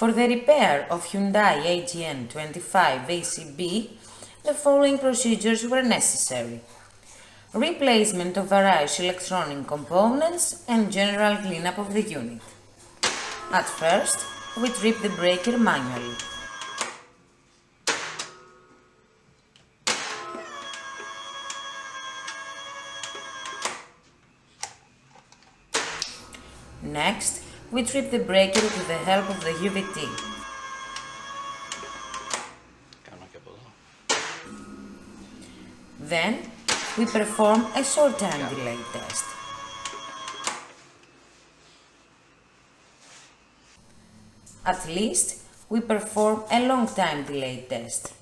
For the repair of Hyundai HGN25 ACB, the following procedures were necessary: replacement of various electronic components and general cleanup of the unit. At first, we trip the breaker manually. Next, we trip the breaker with the help of the UVT. Then, we perform a short time delay test. At least, we perform a long time delay test.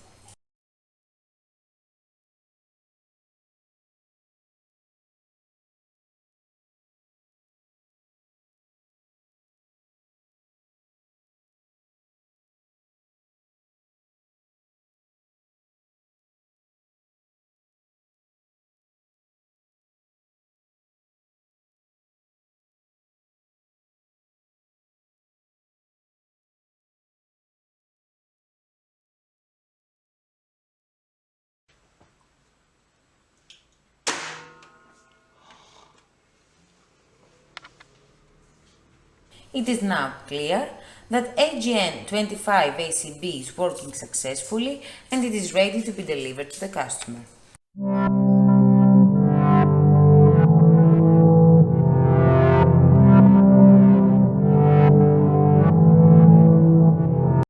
It is now clear that HGN25 ACB is working successfully and it is ready to be delivered to the customer.